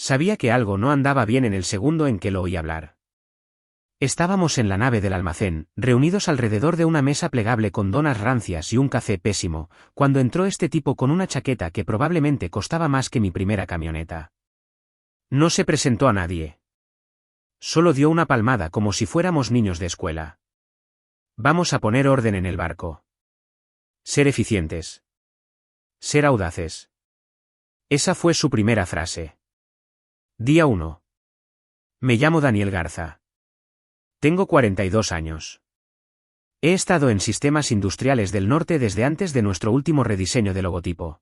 Sabía que algo no andaba bien en el segundo en que lo oí hablar. Estábamos en la nave del almacén, reunidos alrededor de una mesa plegable con donas rancias y un café pésimo, cuando entró este tipo con una chaqueta que probablemente costaba más que mi primera camioneta. No se presentó a nadie. Solo dio una palmada como si fuéramos niños de escuela. Vamos a poner orden en el barco. Ser eficientes. Ser audaces. Esa fue su primera frase. Día 1. Me llamo Daniel Garza. Tengo 42 años. He estado en Sistemas Industriales del Norte desde antes de nuestro último rediseño de logotipo.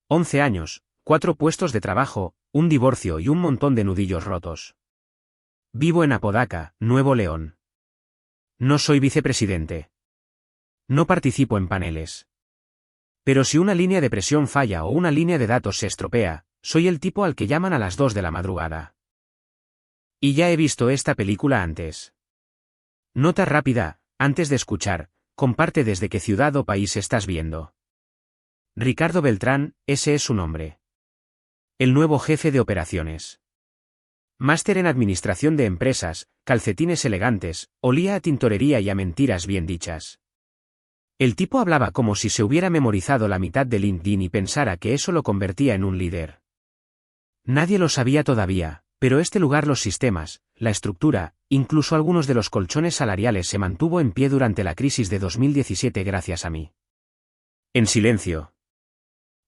11 años, 4 puestos de trabajo, un divorcio y un montón de nudillos rotos. Vivo en Apodaca, Nuevo León. No soy vicepresidente. No participo en paneles. Pero si una línea de presión falla o una línea de datos se estropea, soy el tipo al que llaman a las 2 de la madrugada. Y ya he visto esta película antes. Nota rápida, antes de escuchar, comparte desde qué ciudad o país estás viendo. Ricardo Beltrán, ese es su nombre. El nuevo jefe de operaciones. Máster en administración de empresas, calcetines elegantes, olía a tintorería y a mentiras bien dichas. El tipo hablaba como si se hubiera memorizado la mitad de LinkedIn y pensara que eso lo convertía en un líder. Nadie lo sabía todavía, pero este lugar, los sistemas, la estructura, incluso algunos de los colchones salariales se mantuvo en pie durante la crisis de 2017 gracias a mí. En silencio.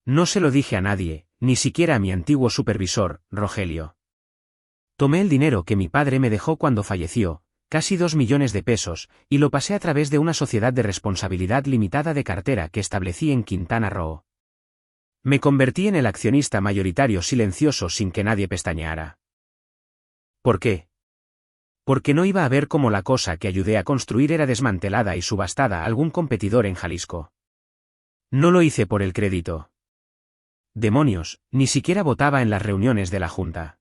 No se lo dije a nadie, ni siquiera a mi antiguo supervisor, Rogelio. Tomé el dinero que mi padre me dejó cuando falleció, casi 2 millones de pesos, y lo pasé a través de una sociedad de responsabilidad limitada de cartera que establecí en Quintana Roo. Me convertí en el accionista mayoritario silencioso sin que nadie pestañeara. ¿Por qué? Porque no iba a ver cómo la cosa que ayudé a construir era desmantelada y subastada a algún competidor en Jalisco. No lo hice por el crédito. Demonios, ni siquiera votaba en las reuniones de la Junta.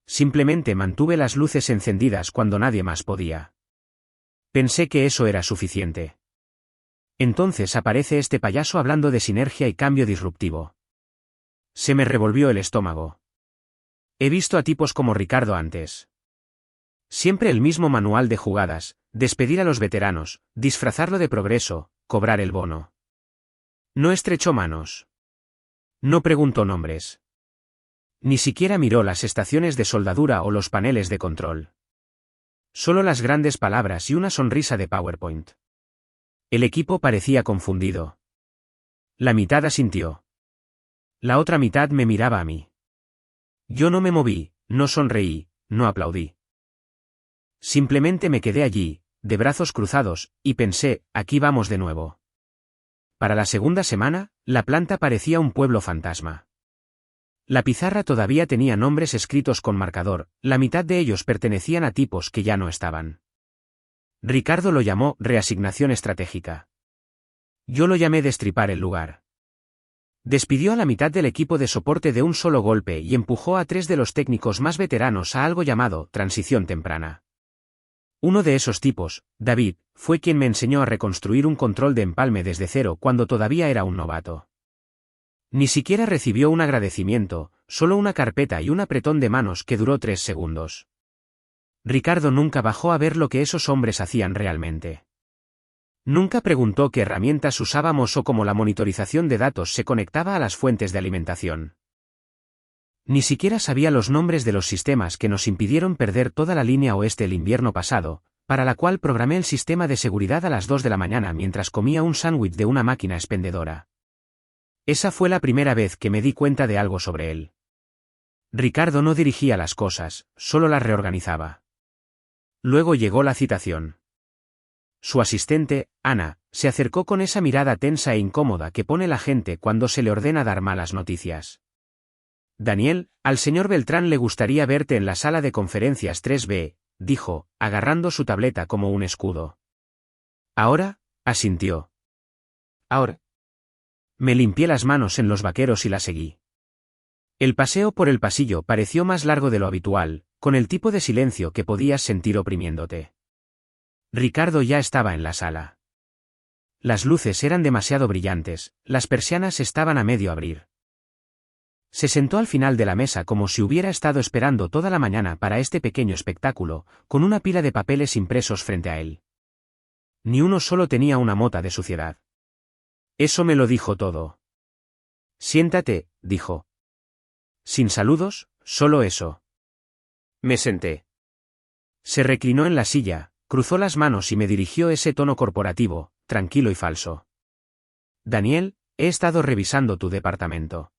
Simplemente mantuve las luces encendidas cuando nadie más podía. Pensé que eso era suficiente. Entonces aparece este payaso hablando de sinergia y cambio disruptivo. Se me revolvió el estómago. He visto a tipos como Ricardo antes. Siempre el mismo manual de jugadas, despedir a los veteranos, disfrazarlo de progreso, cobrar el bono. No estrechó manos. No preguntó nombres. Ni siquiera miró las estaciones de soldadura o los paneles de control. Solo las grandes palabras y una sonrisa de PowerPoint. El equipo parecía confundido. La mitad asintió. La otra mitad me miraba a mí. Yo no me moví, no sonreí, no aplaudí. Simplemente me quedé allí, de brazos cruzados, y pensé, aquí vamos de nuevo. Para la segunda semana, la planta parecía un pueblo fantasma. La pizarra todavía tenía nombres escritos con marcador, la mitad de ellos pertenecían a tipos que ya no estaban. Ricardo lo llamó reasignación estratégica. Yo lo llamé destripar el lugar. Despidió a la mitad del equipo de soporte de un solo golpe y empujó a 3 de los técnicos más veteranos a algo llamado transición temprana. Uno de esos tipos, David, fue quien me enseñó a reconstruir un control de empalme desde cero cuando todavía era un novato. Ni siquiera recibió un agradecimiento, solo una carpeta y un apretón de manos que duró 3 segundos. Ricardo nunca bajó a ver lo que esos hombres hacían realmente. Nunca preguntó qué herramientas usábamos o cómo la monitorización de datos se conectaba a las fuentes de alimentación. Ni siquiera sabía los nombres de los sistemas que nos impidieron perder toda la línea oeste el invierno pasado, para la cual programé el sistema de seguridad a las 2 de la mañana mientras comía un sándwich de una máquina expendedora. Esa fue la primera vez que me di cuenta de algo sobre él. Ricardo no dirigía las cosas, solo las reorganizaba. Luego llegó la citación. Su asistente, Ana, se acercó con esa mirada tensa e incómoda que pone la gente cuando se le ordena dar malas noticias. Daniel, al señor Beltrán le gustaría verte en la sala de conferencias 3B, dijo, agarrando su tableta como un escudo. ¿Ahora? Asintió. Ahora. Me limpié las manos en los vaqueros y la seguí. El paseo por el pasillo pareció más largo de lo habitual, con el tipo de silencio que podías sentir oprimiéndote. Ricardo ya estaba en la sala. Las luces eran demasiado brillantes, las persianas estaban a medio abrir. Se sentó al final de la mesa como si hubiera estado esperando toda la mañana para este pequeño espectáculo, con una pila de papeles impresos frente a él. Ni uno solo tenía una mota de suciedad. Eso me lo dijo todo. Siéntate, dijo. Sin saludos, solo eso. Me senté. Se reclinó en la silla, cruzó las manos y me dirigió ese tono corporativo, tranquilo y falso. Daniel, he estado revisando tu departamento.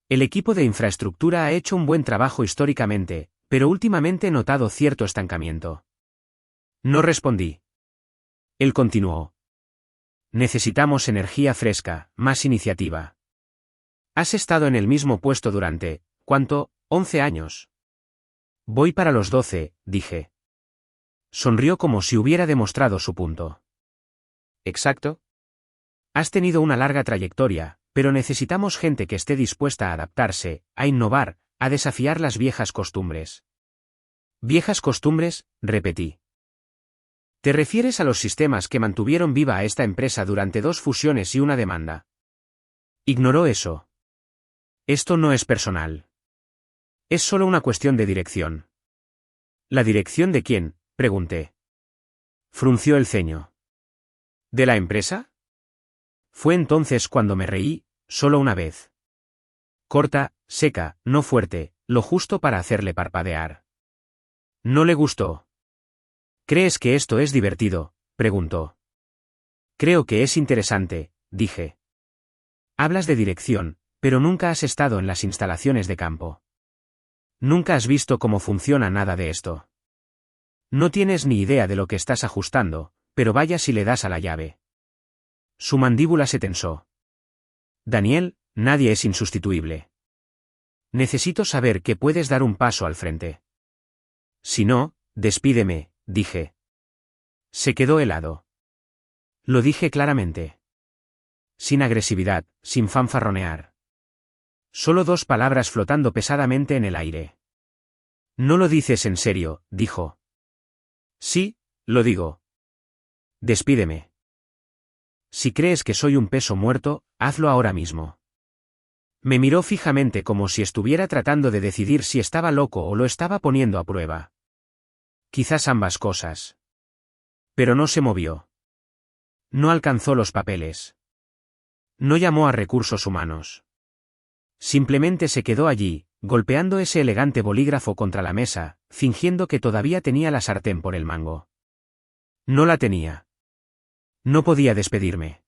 El equipo de infraestructura ha hecho un buen trabajo históricamente, pero últimamente he notado cierto estancamiento. No respondí. Él continuó. Necesitamos energía fresca, más iniciativa. Has estado en el mismo puesto durante, ¿cuánto? 11 años. Voy para los 12, dije. Sonrió como si hubiera demostrado su punto. ¿Exacto? Has tenido una larga trayectoria, pero necesitamos gente que esté dispuesta a adaptarse, a innovar, a desafiar las viejas costumbres. ¿Viejas costumbres?, repetí. ¿Te refieres a los sistemas que mantuvieron viva a esta empresa durante 2 fusiones y una demanda? Ignoró eso. Esto no es personal. Es solo una cuestión de dirección. ¿La dirección de quién?, pregunté. Frunció el ceño. ¿De la empresa? Fue entonces cuando me reí, solo una vez. Corta, seca, no fuerte, lo justo para hacerle parpadear. No le gustó. ¿Crees que esto es divertido?, preguntó. Creo que es interesante, dije. Hablas de dirección, pero nunca has estado en las instalaciones de campo. Nunca has visto cómo funciona nada de esto. No tienes ni idea de lo que estás ajustando, pero vaya si le das a la llave. Su mandíbula se tensó. Daniel, nadie es insustituible. Necesito saber que puedes dar un paso al frente. Si no, despídeme, dije. Se quedó helado. Lo dije claramente. Sin agresividad, sin fanfarronear. Solo 2 palabras flotando pesadamente en el aire. No lo dices en serio, dijo. Sí, lo digo. Despídeme. Si crees que soy un peso muerto, hazlo ahora mismo. Me miró fijamente como si estuviera tratando de decidir si estaba loco o lo estaba poniendo a prueba. Quizás ambas cosas. Pero no se movió. No alcanzó los papeles. No llamó a recursos humanos. Simplemente se quedó allí, golpeando ese elegante bolígrafo contra la mesa, fingiendo que todavía tenía la sartén por el mango. No la tenía. No podía despedirme.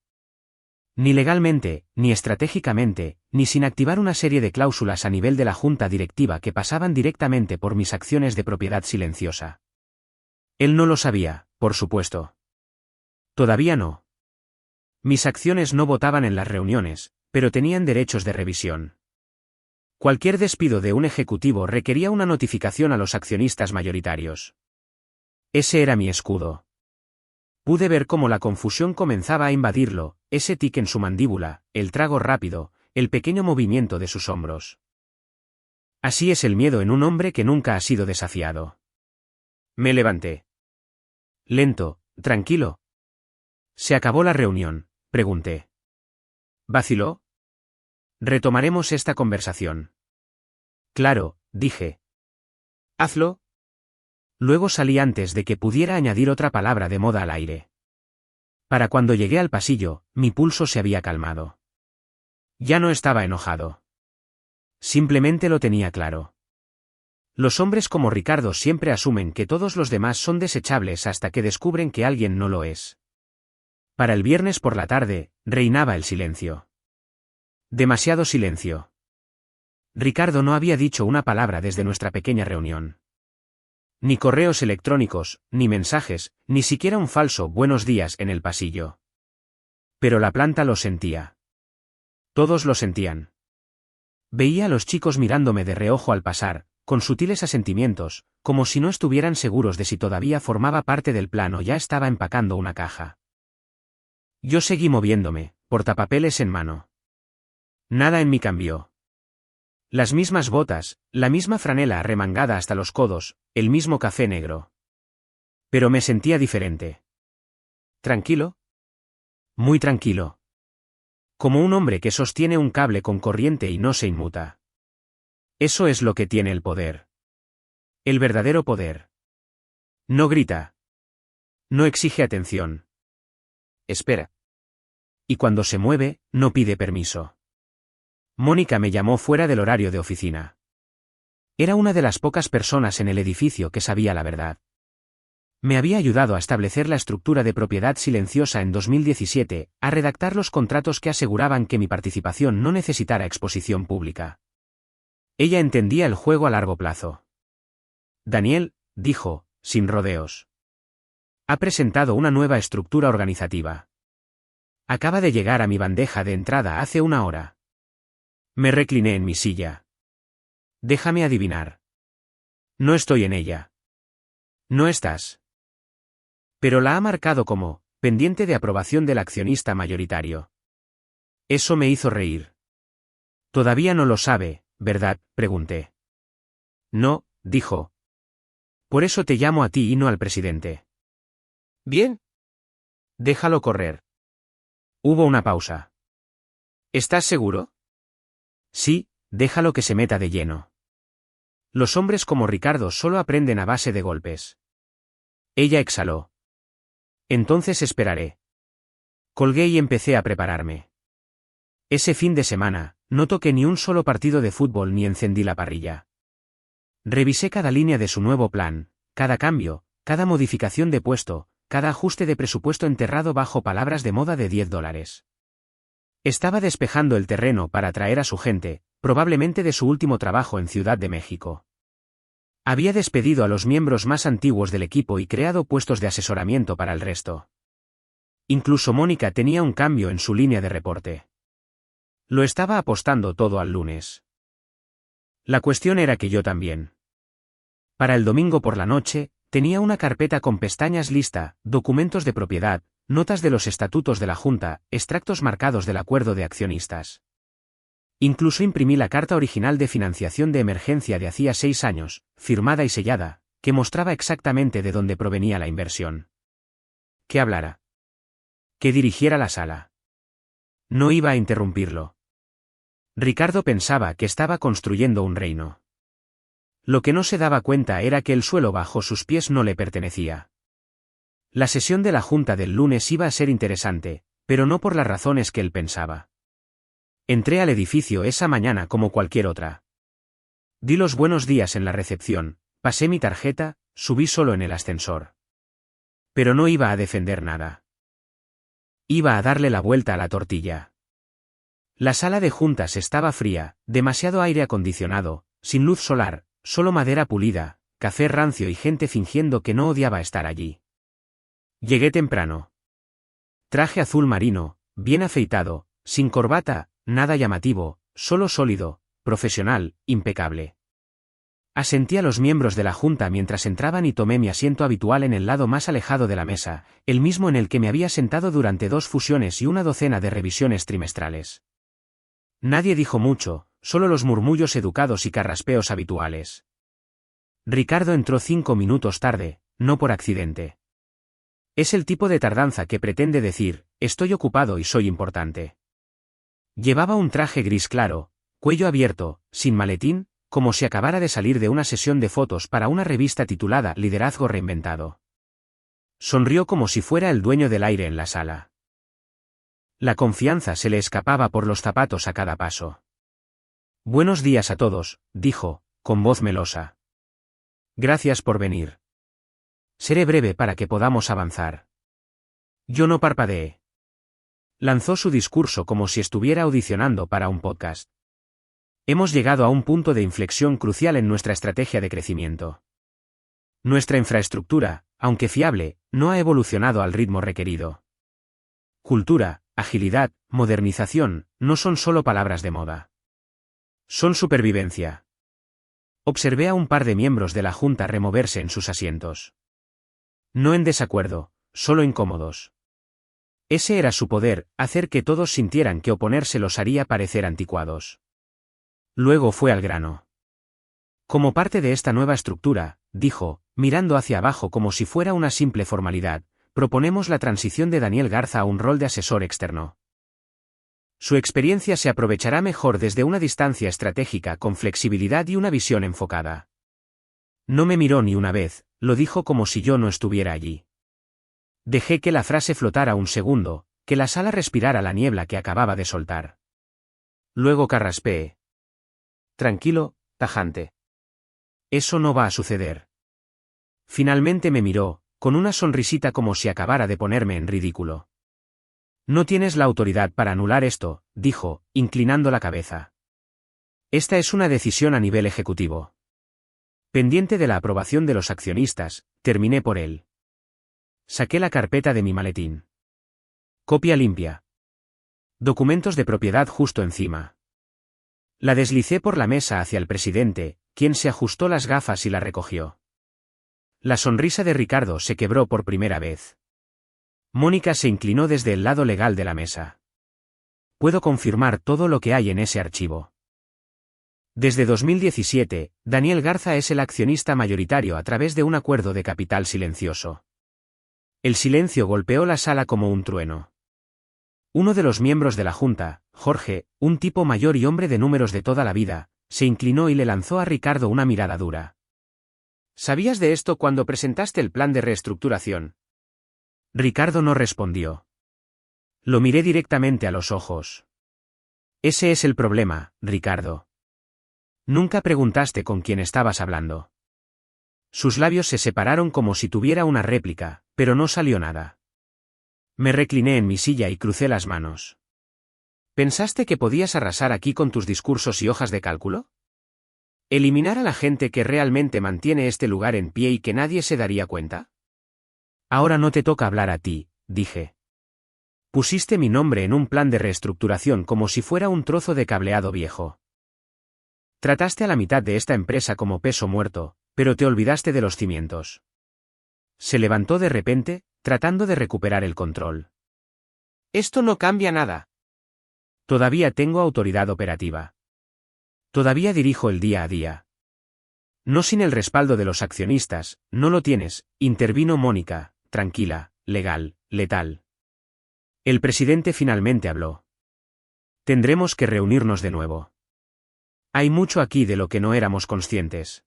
Ni legalmente, ni estratégicamente, ni sin activar una serie de cláusulas a nivel de la junta directiva que pasaban directamente por mis acciones de propiedad silenciosa. Él no lo sabía, por supuesto. Todavía no. Mis acciones no votaban en las reuniones, pero tenían derechos de revisión. Cualquier despido de un ejecutivo requería una notificación a los accionistas mayoritarios. Ese era mi escudo. Pude ver cómo la confusión comenzaba a invadirlo, ese tic en su mandíbula, el trago rápido, el pequeño movimiento de sus hombros. Así es el miedo en un hombre que nunca ha sido desafiado. Me levanté. Lento, tranquilo. ¿Se acabó la reunión?, pregunté. ¿Vaciló? Retomaremos esta conversación. Claro, dije. Hazlo. Luego salí antes de que pudiera añadir otra palabra de moda al aire. Para cuando llegué al pasillo, mi pulso se había calmado. Ya no estaba enojado. Simplemente lo tenía claro. Los hombres como Ricardo siempre asumen que todos los demás son desechables hasta que descubren que alguien no lo es. Para el viernes por la tarde, reinaba el silencio. Demasiado silencio. Ricardo no había dicho una palabra desde nuestra pequeña reunión. Ni correos electrónicos, ni mensajes, ni siquiera un falso buenos días en el pasillo. Pero la planta lo sentía. Todos lo sentían. Veía a los chicos mirándome de reojo al pasar, con sutiles asentimientos, como si no estuvieran seguros de si todavía formaba parte del plan o ya estaba empacando una caja. Yo seguí moviéndome, portapapeles en mano. Nada en mí cambió. Las mismas botas, la misma franela arremangada hasta los codos, el mismo café negro. Pero me sentía diferente. ¿Tranquilo? Muy tranquilo. Como un hombre que sostiene un cable con corriente y no se inmuta. Eso es lo que tiene el poder. El verdadero poder. No grita. No exige atención. Espera. Y cuando se mueve, no pide permiso. Mónica me llamó fuera del horario de oficina. Era una de las pocas personas en el edificio que sabía la verdad. Me había ayudado a establecer la estructura de propiedad silenciosa en 2017, a redactar los contratos que aseguraban que mi participación no necesitara exposición pública. Ella entendía el juego a largo plazo. Daniel, dijo, sin rodeos. Ha presentado una nueva estructura organizativa. Acaba de llegar a mi bandeja de entrada hace una hora. Me recliné en mi silla. Déjame adivinar. No estoy en ella. No estás. Pero la ha marcado como pendiente de aprobación del accionista mayoritario. Eso me hizo reír. Todavía no lo sabe, ¿verdad?, pregunté. No, dijo. Por eso te llamo a ti y no al presidente. Bien. Déjalo correr. Hubo una pausa. ¿Estás seguro? Sí, déjalo que se meta de lleno. Los hombres como Ricardo solo aprenden a base de golpes. Ella exhaló. Entonces esperaré. Colgué y empecé a prepararme. Ese fin de semana, no toqué ni un solo partido de fútbol ni encendí la parrilla. Revisé cada línea de su nuevo plan, cada cambio, cada modificación de puesto, cada ajuste de presupuesto enterrado bajo palabras de moda de $10. Estaba despejando el terreno para atraer a su gente, probablemente de su último trabajo en Ciudad de México. Había despedido a los miembros más antiguos del equipo y creado puestos de asesoramiento para el resto. Incluso Mónica tenía un cambio en su línea de reporte. Lo estaba apostando todo al lunes. La cuestión era que yo también. Para el domingo por la noche, tenía una carpeta con pestañas lista, documentos de propiedad, notas de los estatutos de la Junta, extractos marcados del acuerdo de accionistas. Incluso imprimí la carta original de financiación de emergencia de hacía 6 años, firmada y sellada, que mostraba exactamente de dónde provenía la inversión. Que hablara. Que dirigiera la sala. No iba a interrumpirlo. Ricardo pensaba que estaba construyendo un reino. Lo que no se daba cuenta era que el suelo bajo sus pies no le pertenecía. La sesión de la Junta del lunes iba a ser interesante, pero no por las razones que él pensaba. Entré al edificio esa mañana como cualquier otra. Di los buenos días en la recepción, pasé mi tarjeta, subí solo en el ascensor. Pero no iba a defender nada. Iba a darle la vuelta a la tortilla. La sala de juntas estaba fría, demasiado aire acondicionado, sin luz solar, solo madera pulida, café rancio y gente fingiendo que no odiaba estar allí. Llegué temprano. Traje azul marino, bien afeitado, sin corbata, nada llamativo, solo sólido, profesional, impecable. Asentí a los miembros de la junta mientras entraban y tomé mi asiento habitual en el lado más alejado de la mesa, el mismo en el que me había sentado durante 2 fusiones y una docena de revisiones trimestrales. Nadie dijo mucho, solo los murmullos educados y carraspeos habituales. Ricardo entró 5 minutos tarde, no por accidente. Es el tipo de tardanza que pretende decir, estoy ocupado y soy importante. Llevaba un traje gris claro, cuello abierto, sin maletín, como si acabara de salir de una sesión de fotos para una revista titulada Liderazgo Reinventado. Sonrió como si fuera el dueño del aire en la sala. La confianza se le escapaba por los zapatos a cada paso. Buenos días a todos, dijo, con voz melosa. Gracias por venir. Seré breve para que podamos avanzar. Yo no parpadeé. Lanzó su discurso como si estuviera audicionando para un podcast. Hemos llegado a un punto de inflexión crucial en nuestra estrategia de crecimiento. Nuestra infraestructura, aunque fiable, no ha evolucionado al ritmo requerido. Cultura, agilidad, modernización, no son solo palabras de moda. Son supervivencia. Observé a un par de miembros de la Junta removerse en sus asientos. No en desacuerdo, solo incómodos. Ese era su poder, hacer que todos sintieran que oponerse los haría parecer anticuados. Luego fue al grano. Como parte de esta nueva estructura, dijo, mirando hacia abajo como si fuera una simple formalidad, proponemos la transición de Daniel Garza a un rol de asesor externo. Su experiencia se aprovechará mejor desde una distancia estratégica con flexibilidad y una visión enfocada. No me miró ni una vez, lo dijo como si yo no estuviera allí. Dejé que la frase flotara un segundo, que la sala respirara la niebla que acababa de soltar. Luego carraspeé. Tranquilo, tajante. Eso no va a suceder. Finalmente me miró, con una sonrisita como si acabara de ponerme en ridículo. No tienes la autoridad para anular esto, dijo, inclinando la cabeza. Esta es una decisión a nivel ejecutivo. Pendiente de la aprobación de los accionistas, terminé por él. Saqué la carpeta de mi maletín. Copia limpia. Documentos de propiedad justo encima. La deslicé por la mesa hacia el presidente, quien se ajustó las gafas y la recogió. La sonrisa de Ricardo se quebró por primera vez. Mónica se inclinó desde el lado legal de la mesa. Puedo confirmar todo lo que hay en ese archivo. Desde 2017, Daniel Garza es el accionista mayoritario a través de un acuerdo de capital silencioso. El silencio golpeó la sala como un trueno. Uno de los miembros de la junta, Jorge, un tipo mayor y hombre de números de toda la vida, se inclinó y le lanzó a Ricardo una mirada dura. ¿Sabías de esto cuando presentaste el plan de reestructuración? Ricardo no respondió. Lo miré directamente a los ojos. Ese es el problema, Ricardo. Nunca preguntaste con quién estabas hablando. Sus labios se separaron como si tuviera una réplica, pero no salió nada. Me recliné en mi silla y crucé las manos. ¿Pensaste que podías arrasar aquí con tus discursos y hojas de cálculo? ¿Eliminar a la gente que realmente mantiene este lugar en pie y que nadie se daría cuenta? Ahora no te toca hablar a ti, dije. Pusiste mi nombre en un plan de reestructuración como si fuera un trozo de cableado viejo. Trataste a la mitad de esta empresa como peso muerto, pero te olvidaste de los cimientos. Se levantó de repente, tratando de recuperar el control. Esto no cambia nada. Todavía tengo autoridad operativa. Todavía dirijo el día a día. No sin el respaldo de los accionistas, no lo tienes, intervino Mónica, tranquila, legal, letal. El presidente finalmente habló. Tendremos que reunirnos de nuevo. Hay mucho aquí de lo que no éramos conscientes.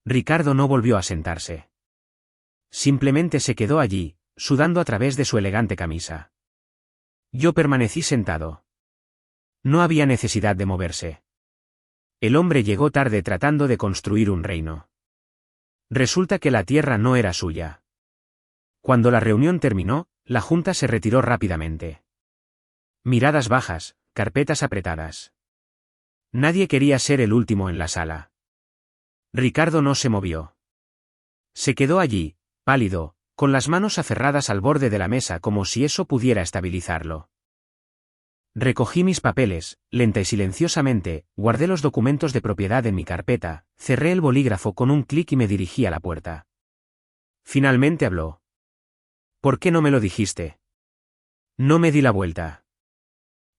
Ricardo no volvió a sentarse. Simplemente se quedó allí, sudando a través de su elegante camisa. Yo permanecí sentado. No había necesidad de moverse. El hombre llegó tarde tratando de construir un reino. Resulta que la tierra no era suya. Cuando la reunión terminó, la junta se retiró rápidamente. Miradas bajas, carpetas apretadas. Nadie quería ser el último en la sala. Ricardo no se movió. Se quedó allí, pálido, con las manos aferradas al borde de la mesa como si eso pudiera estabilizarlo. Recogí mis papeles, lenta y silenciosamente, guardé los documentos de propiedad en mi carpeta, cerré el bolígrafo con un clic y me dirigí a la puerta. Finalmente habló. ¿Por qué no me lo dijiste? No me di la vuelta.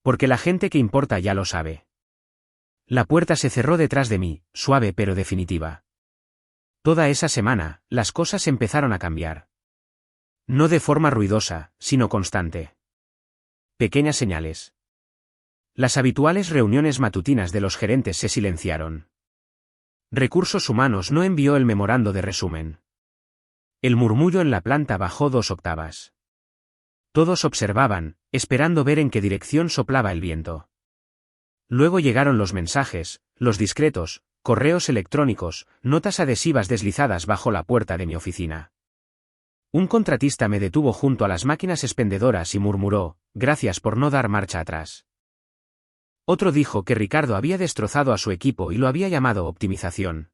Porque la gente que importa ya lo sabe. La puerta se cerró detrás de mí, suave pero definitiva. Toda esa semana, las cosas empezaron a cambiar. No de forma ruidosa, sino constante. Pequeñas señales. Las habituales reuniones matutinas de los gerentes se silenciaron. Recursos Humanos no envió el memorando de resumen. El murmullo en la planta bajó 2 octavas. Todos observaban, esperando ver en qué dirección soplaba el viento. Luego llegaron los mensajes, los discretos, correos electrónicos, notas adhesivas deslizadas bajo la puerta de mi oficina. Un contratista me detuvo junto a las máquinas expendedoras y murmuró, gracias por no dar marcha atrás. Otro dijo que Ricardo había destrozado a su equipo y lo había llamado optimización.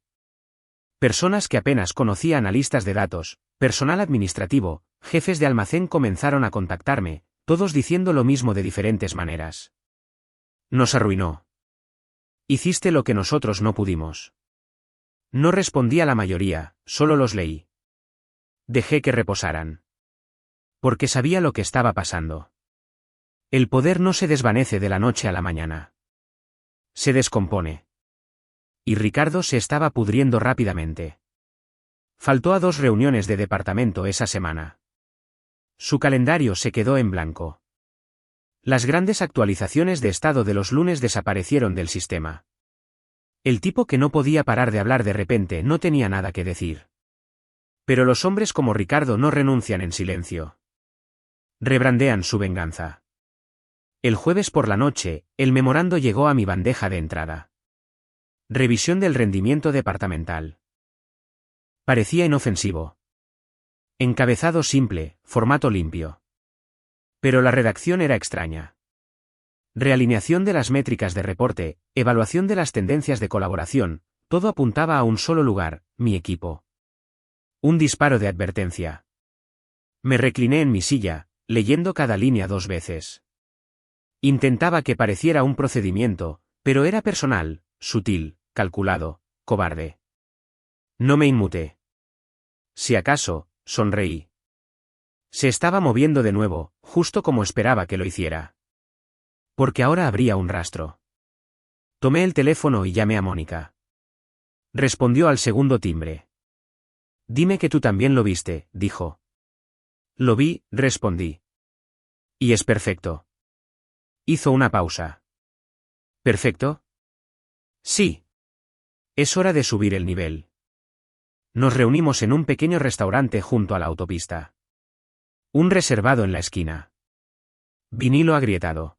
Personas que apenas conocía analistas de datos, personal administrativo, jefes de almacén comenzaron a contactarme, todos diciendo lo mismo de diferentes maneras. Nos arruinó. Hiciste lo que nosotros no pudimos. No respondí a la mayoría, solo los leí. Dejé que reposaran. Porque sabía lo que estaba pasando. El poder no se desvanece de la noche a la mañana. Se descompone. Y Ricardo se estaba pudriendo rápidamente. Faltó a 2 reuniones de departamento esa semana. Su calendario se quedó en blanco. Las grandes actualizaciones de estado de los lunes desaparecieron del sistema. El tipo que no podía parar de hablar de repente no tenía nada que decir. Pero los hombres como Ricardo no renuncian en silencio. Rebrandean su venganza. El jueves por la noche, el memorando llegó a mi bandeja de entrada. Revisión del rendimiento departamental. Parecía inofensivo. Encabezado simple, formato limpio. Pero la redacción era extraña. Realineación de las métricas de reporte, evaluación de las tendencias de colaboración, todo apuntaba a un solo lugar, mi equipo. Un disparo de advertencia. Me recliné en mi silla, leyendo cada línea 2 veces. Intentaba que pareciera un procedimiento, pero era personal, sutil, calculado, cobarde. No me inmuté. Si acaso, sonreí. Se estaba moviendo de nuevo, justo como esperaba que lo hiciera. Porque ahora habría un rastro. Tomé el teléfono y llamé a Mónica. Respondió al segundo timbre. Dime que tú también lo viste, dijo. Lo vi, respondí. Y es perfecto. Hizo una pausa. ¿Perfecto? Sí. Es hora de subir el nivel. Nos reunimos en un pequeño restaurante junto a la autopista. Un reservado en la esquina. Vinilo agrietado.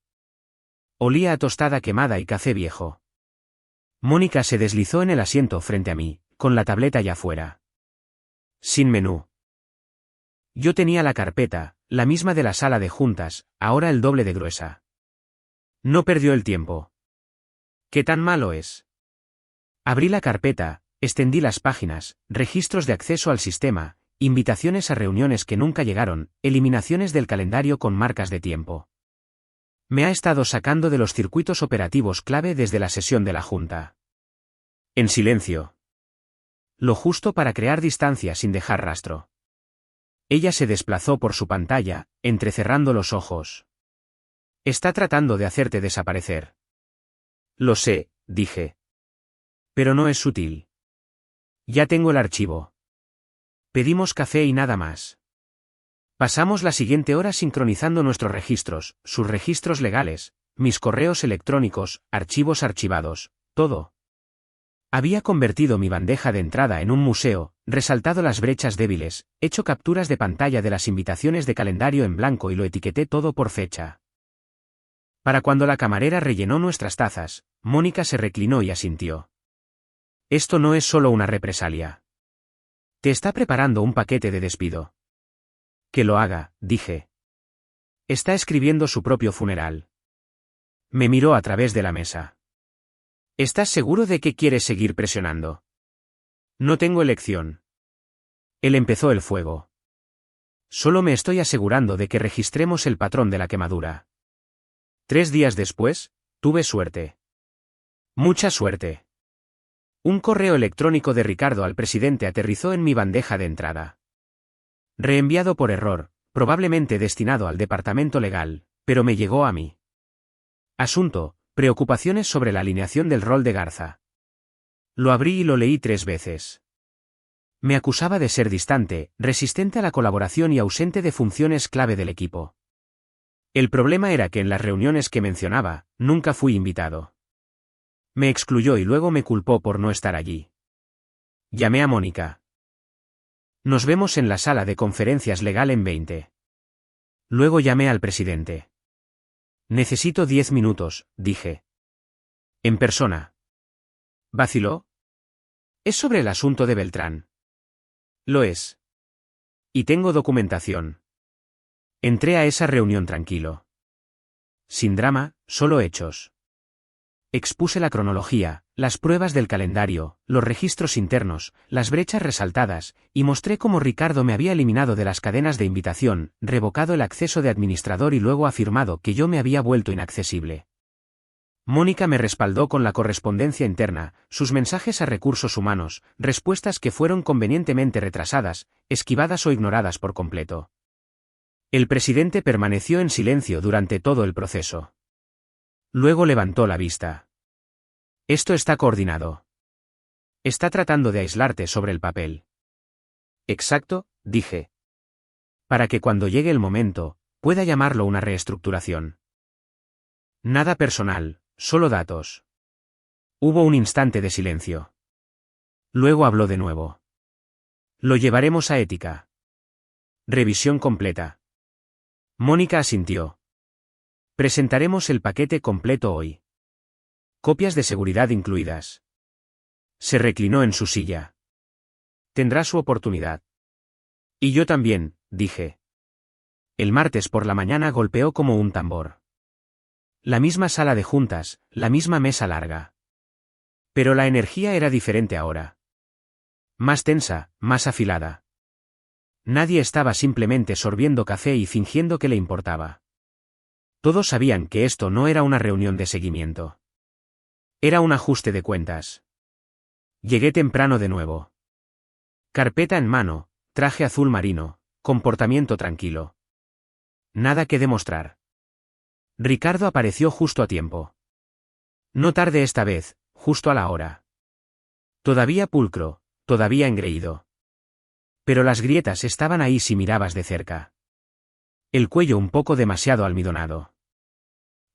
Olía a tostada quemada y café viejo. Mónica se deslizó en el asiento frente a mí, con la tableta ya fuera. Sin menú. Yo tenía la carpeta, la misma de la sala de juntas, ahora el doble de gruesa. No perdió el tiempo. ¿Qué tan malo es? Abrí la carpeta, extendí las páginas, registros de acceso al sistema, invitaciones a reuniones que nunca llegaron, eliminaciones del calendario con marcas de tiempo. Me ha estado sacando de los circuitos operativos clave desde la sesión de la junta. En silencio. Lo justo para crear distancia sin dejar rastro. Ella se desplazó por su pantalla, entrecerrando los ojos. Está tratando de hacerte desaparecer. Lo sé, dije. Pero no es sutil. Ya tengo el archivo. Pedimos café y nada más. Pasamos la siguiente hora sincronizando nuestros registros, sus registros legales, mis correos electrónicos, archivos archivados, todo. Había convertido mi bandeja de entrada en un museo, resaltado las brechas débiles, hecho capturas de pantalla de las invitaciones de calendario en blanco y lo etiqueté todo por fecha. Para cuando la camarera rellenó nuestras tazas, Mónica se reclinó y asintió. Esto no es solo una represalia. Te está preparando un paquete de despido. Que lo haga, dije. Está escribiendo su propio funeral. Me miró a través de la mesa. ¿Estás seguro de que quieres seguir presionando? No tengo elección. Él empezó el fuego. Solo me estoy asegurando de que registremos el patrón de la quemadura. 3 días después, tuve suerte. Mucha suerte. Un correo electrónico de Ricardo al presidente aterrizó en mi bandeja de entrada. Reenviado por error, probablemente destinado al departamento legal, pero me llegó a mí. Asunto: preocupaciones sobre la alineación del rol de Garza. Lo abrí y lo leí 3 veces. Me acusaba de ser distante, resistente a la colaboración y ausente de funciones clave del equipo. El problema era que en las reuniones que mencionaba, nunca fui invitado. Me excluyó y luego me culpó por no estar allí. Llamé a Mónica. Nos vemos en la sala de conferencias legal en 20. Luego llamé al presidente. Necesito 10 minutos, dije. En persona. ¿Vaciló? Es sobre el asunto de Beltrán. Lo es. Y tengo documentación. Entré a esa reunión tranquilo. Sin drama, solo hechos. Expuse la cronología, las pruebas del calendario, los registros internos, las brechas resaltadas, y mostré cómo Ricardo me había eliminado de las cadenas de invitación, revocado el acceso de administrador y luego afirmado que yo me había vuelto inaccesible. Mónica me respaldó con la correspondencia interna, sus mensajes a recursos humanos, respuestas que fueron convenientemente retrasadas, esquivadas o ignoradas por completo. El presidente permaneció en silencio durante todo el proceso. Luego levantó la vista. Esto está coordinado. Está tratando de aislarte sobre el papel. Exacto, dije. Para que cuando llegue el momento, pueda llamarlo una reestructuración. Nada personal, solo datos. Hubo un instante de silencio. Luego habló de nuevo. Lo llevaremos a ética. Revisión completa. Mónica asintió. Presentaremos el paquete completo hoy. Copias de seguridad incluidas. Se reclinó en su silla. Tendrá su oportunidad. Y yo también, dije. El martes por la mañana golpeó como un tambor. La misma sala de juntas, la misma mesa larga. Pero la energía era diferente ahora. Más tensa, más afilada. Nadie estaba simplemente sorbiendo café y fingiendo que le importaba. Todos sabían que esto no era una reunión de seguimiento. Era un ajuste de cuentas. Llegué temprano de nuevo. Carpeta en mano, traje azul marino, comportamiento tranquilo. Nada que demostrar. Ricardo apareció justo a tiempo. No tarde esta vez, justo a la hora. Todavía pulcro, todavía engreído. Pero las grietas estaban ahí si mirabas de cerca. El cuello un poco demasiado almidonado.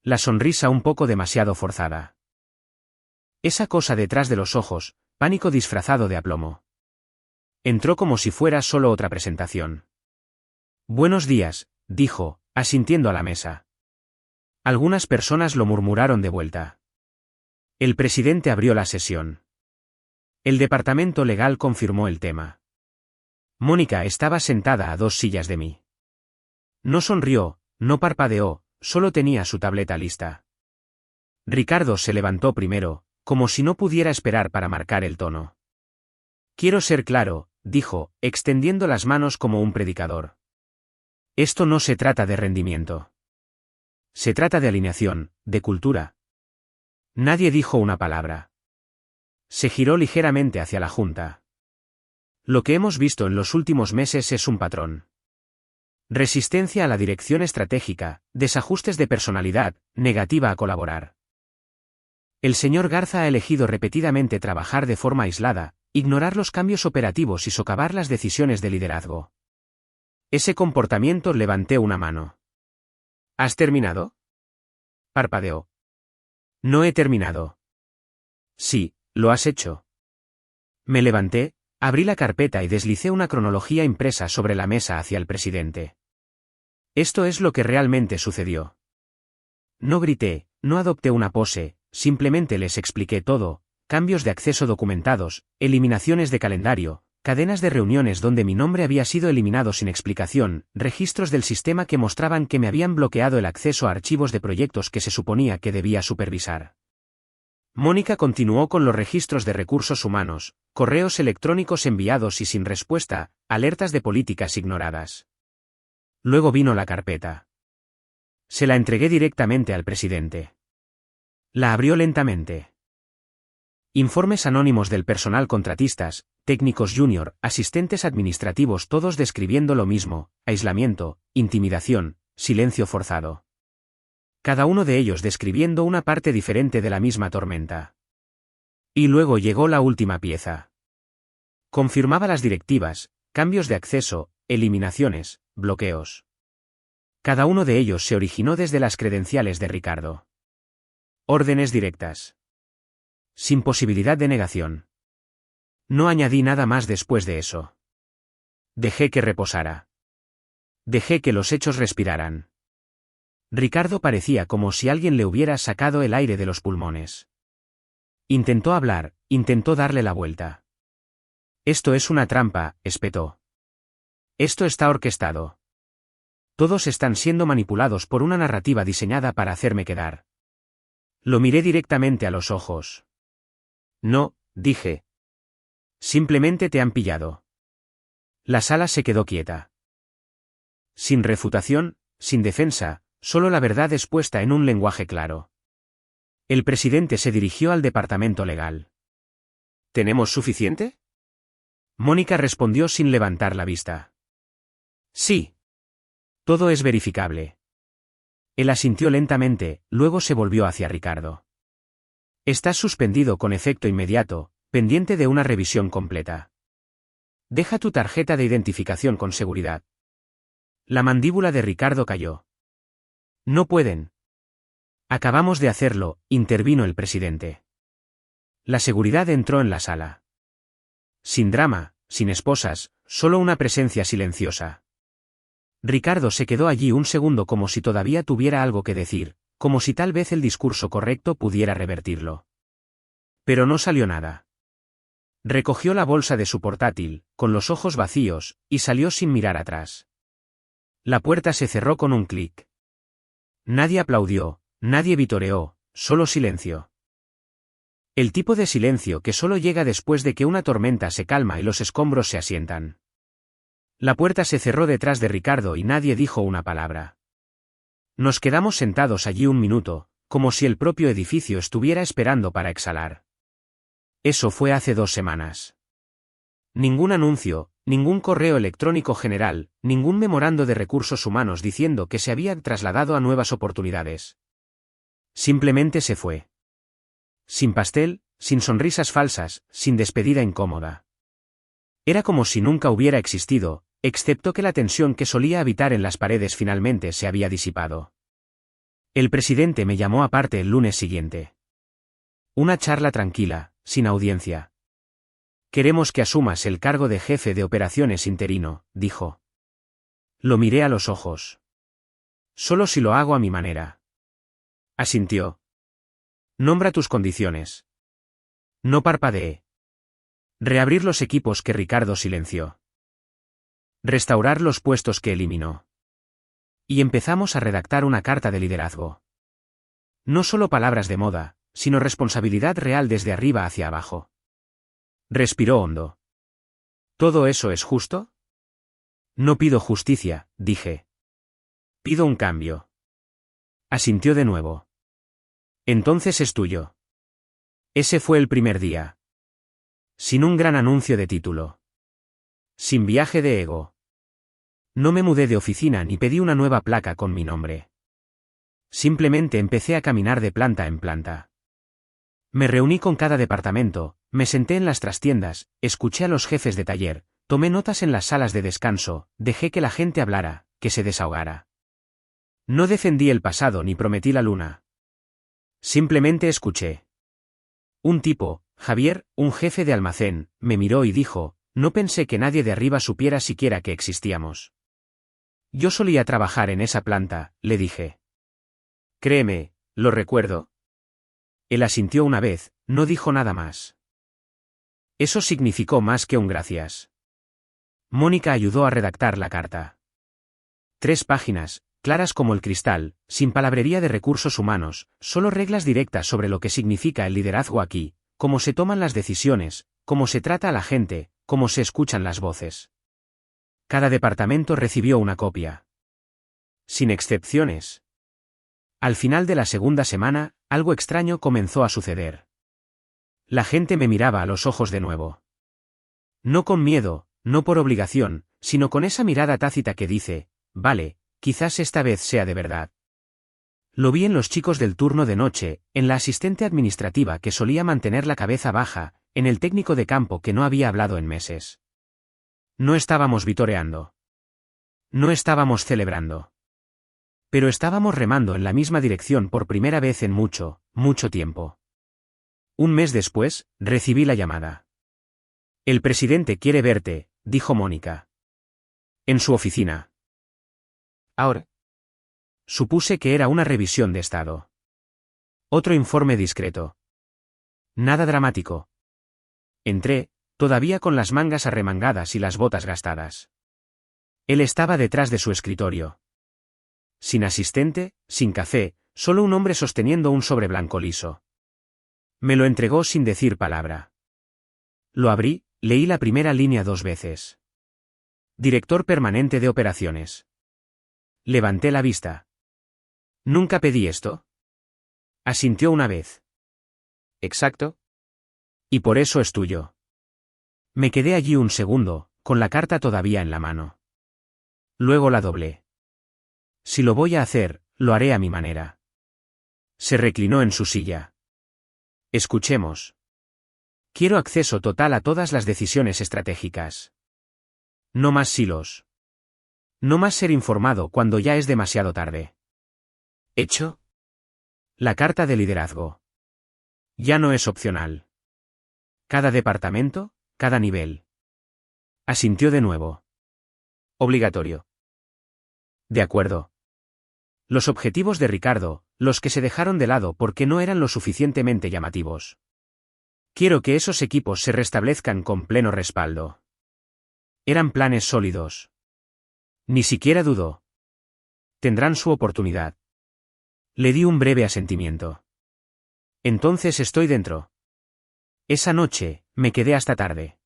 La sonrisa un poco demasiado forzada. Esa cosa detrás de los ojos, pánico disfrazado de aplomo. Entró como si fuera solo otra presentación. Buenos días, dijo, asintiendo a la mesa. Algunas personas lo murmuraron de vuelta. El presidente abrió la sesión. El departamento legal confirmó el tema. Mónica estaba sentada a 2 sillas de mí. No sonrió, no parpadeó, solo tenía su tableta lista. Ricardo se levantó primero, como si no pudiera esperar para marcar el tono. Quiero ser claro, dijo, extendiendo las manos como un predicador. Esto no se trata de rendimiento. Se trata de alineación, de cultura. Nadie dijo una palabra. Se giró ligeramente hacia la junta. Lo que hemos visto en los últimos meses es un patrón. Resistencia a la dirección estratégica, desajustes de personalidad, negativa a colaborar. El señor Garza ha elegido repetidamente trabajar de forma aislada, ignorar los cambios operativos y socavar las decisiones de liderazgo. Ese comportamiento levanté una mano. ¿Has terminado? Parpadeó. No he terminado. Sí, lo has hecho. Me levanté, abrí la carpeta y deslicé una cronología impresa sobre la mesa hacia el presidente. Esto es lo que realmente sucedió. No grité, no adopté una pose, simplemente les expliqué todo: cambios de acceso documentados, eliminaciones de calendario, cadenas de reuniones donde mi nombre había sido eliminado sin explicación, registros del sistema que mostraban que me habían bloqueado el acceso a archivos de proyectos que se suponía que debía supervisar. Mónica continuó con los registros de recursos humanos, correos electrónicos enviados y sin respuesta, alertas de políticas ignoradas. Luego vino la carpeta. Se la entregué directamente al presidente. La abrió lentamente. Informes anónimos del personal: contratistas, técnicos junior, asistentes administrativos, todos describiendo lo mismo: aislamiento, intimidación, silencio forzado. Cada uno de ellos describiendo una parte diferente de la misma tormenta. Y luego llegó la última pieza. Confirmaba las directivas, cambios de acceso, eliminaciones, bloqueos. Cada uno de ellos se originó desde las credenciales de Ricardo. Órdenes directas. Sin posibilidad de negación. No añadí nada más después de eso. Dejé que reposara. Dejé que los hechos respiraran. Ricardo parecía como si alguien le hubiera sacado el aire de los pulmones. Intentó hablar, intentó darle la vuelta. Esto es una trampa, espetó. Esto está orquestado. Todos están siendo manipulados por una narrativa diseñada para hacerme quedar. Lo miré directamente a los ojos. No, dije. Simplemente te han pillado. La sala se quedó quieta. Sin refutación, sin defensa, solo la verdad expuesta en un lenguaje claro. El presidente se dirigió al departamento legal. ¿Tenemos suficiente? Mónica respondió sin levantar la vista. Sí. Todo es verificable. Él asintió lentamente, luego se volvió hacia Ricardo. Estás suspendido con efecto inmediato, pendiente de una revisión completa. Deja tu tarjeta de identificación con seguridad. La mandíbula de Ricardo cayó. No pueden. Acabamos de hacerlo, intervino el presidente. La seguridad entró en la sala. Sin drama, sin esposas, solo una presencia silenciosa. Ricardo se quedó allí un segundo como si todavía tuviera algo que decir, como si tal vez el discurso correcto pudiera revertirlo. Pero no salió nada. Recogió la bolsa de su portátil, con los ojos vacíos, y salió sin mirar atrás. La puerta se cerró con un clic. Nadie aplaudió, nadie vitoreó, solo silencio. El tipo de silencio que solo llega después de que una tormenta se calma y los escombros se asientan. La puerta se cerró detrás de Ricardo y nadie dijo una palabra. Nos quedamos sentados allí un minuto, como si el propio edificio estuviera esperando para exhalar. Eso fue hace 2 semanas. Ningún anuncio, ningún correo electrónico general, ningún memorando de recursos humanos diciendo que se había trasladado a nuevas oportunidades. Simplemente se fue. Sin pastel, sin sonrisas falsas, sin despedida incómoda. Era como si nunca hubiera existido, excepto que la tensión que solía habitar en las paredes finalmente se había disipado. El presidente me llamó aparte el lunes siguiente. Una charla tranquila, sin audiencia. Queremos que asumas el cargo de jefe de operaciones interino, dijo. Lo miré a los ojos. Solo si lo hago a mi manera. Asintió. Nombra tus condiciones. No parpadeé. Reabrir los equipos que Ricardo silenció. Restaurar los puestos que eliminó. Y empezamos a redactar una carta de liderazgo. No solo palabras de moda, sino responsabilidad real desde arriba hacia abajo. Respiró hondo. ¿Todo eso es justo? No pido justicia, dije. Pido un cambio. Asintió de nuevo. Entonces es tuyo. Ese fue el primer día. Sin un gran anuncio de título. Sin viaje de ego. No me mudé de oficina ni pedí una nueva placa con mi nombre. Simplemente empecé a caminar de planta en planta. Me reuní con cada departamento, me senté en las trastiendas, escuché a los jefes de taller, tomé notas en las salas de descanso, dejé que la gente hablara, que se desahogara. No defendí el pasado ni prometí la luna. Simplemente escuché. Un tipo, Javier, un jefe de almacén, me miró y dijo, no pensé que nadie de arriba supiera siquiera que existíamos. Yo solía trabajar en esa planta, le dije. Créeme, lo recuerdo. Él asintió una vez, no dijo nada más. Eso significó más que un gracias. Mónica ayudó a redactar la carta. 3 páginas, claras como el cristal, sin palabrería de recursos humanos, solo reglas directas sobre lo que significa el liderazgo aquí, cómo se toman las decisiones, cómo se trata a la gente, cómo se escuchan las voces. Cada departamento recibió una copia. Sin excepciones. Al final de la segunda semana, algo extraño comenzó a suceder. La gente me miraba a los ojos de nuevo. No con miedo, no por obligación, sino con esa mirada tácita que dice, vale, quizás esta vez sea de verdad. Lo vi en los chicos del turno de noche, en la asistente administrativa que solía mantener la cabeza baja, en el técnico de campo que no había hablado en meses. No estábamos vitoreando. No estábamos celebrando. Pero estábamos remando en la misma dirección por primera vez en mucho, mucho tiempo. Un mes después, recibí la llamada. El presidente quiere verte, dijo Mónica. En su oficina. Ahora. Supuse que era una revisión de estado. Otro informe discreto. Nada dramático. Entré, todavía con las mangas arremangadas y las botas gastadas. Él estaba detrás de su escritorio. Sin asistente, sin café, solo un hombre sosteniendo un sobre blanco liso. Me lo entregó sin decir palabra. Lo abrí, leí la primera línea 2 veces. Director permanente de operaciones. Levanté la vista. ¿Nunca pedí esto? Asintió una vez. Exacto. Y por eso es tuyo. Me quedé allí un segundo, con la carta todavía en la mano. Luego la doblé. Si lo voy a hacer, lo haré a mi manera. Se reclinó en su silla. Escuchemos. Quiero acceso total a todas las decisiones estratégicas. No más silos. No más ser informado cuando ya es demasiado tarde. ¿Hecho? La carta de liderazgo. Ya no es opcional. Cada departamento, cada nivel. Asintió de nuevo. Obligatorio. De acuerdo. Los objetivos de Ricardo, los que se dejaron de lado porque no eran lo suficientemente llamativos. Quiero que esos equipos se restablezcan con pleno respaldo. Eran planes sólidos. Ni siquiera dudó. Tendrán su oportunidad. Le di un breve asentimiento. Entonces estoy dentro. Esa noche, me quedé hasta tarde.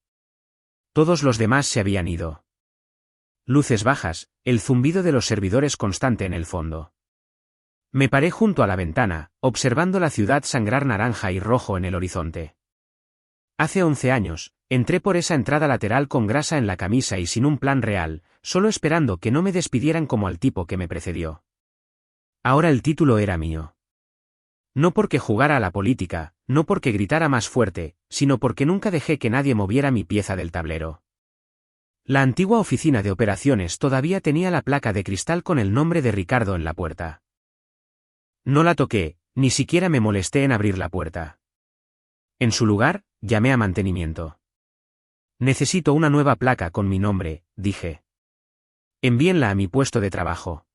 Todos los demás se habían ido. Luces bajas, el zumbido de los servidores constante en el fondo. Me paré junto a la ventana, observando la ciudad sangrar naranja y rojo en el horizonte. Hace 11 años, entré por esa entrada lateral con grasa en la camisa y sin un plan real, solo esperando que no me despidieran como al tipo que me precedió. Ahora el título era mío. No porque jugara a la política, no porque gritara más fuerte, sino porque nunca dejé que nadie moviera mi pieza del tablero. La antigua oficina de operaciones todavía tenía la placa de cristal con el nombre de Ricardo en la puerta. No la toqué, ni siquiera me molesté en abrir la puerta. En su lugar, llamé a mantenimiento. Necesito una nueva placa con mi nombre, dije. Envíenla a mi puesto de trabajo.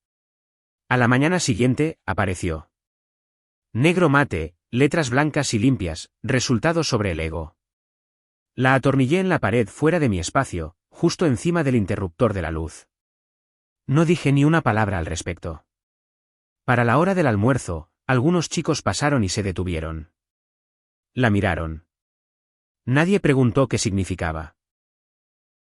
A la mañana siguiente, apareció. Negro mate, letras blancas y limpias, resultado sobre el ego. La atornillé en la pared fuera de mi espacio, justo encima del interruptor de la luz. No dije ni una palabra al respecto. Para la hora del almuerzo, algunos chicos pasaron y se detuvieron. La miraron. Nadie preguntó qué significaba.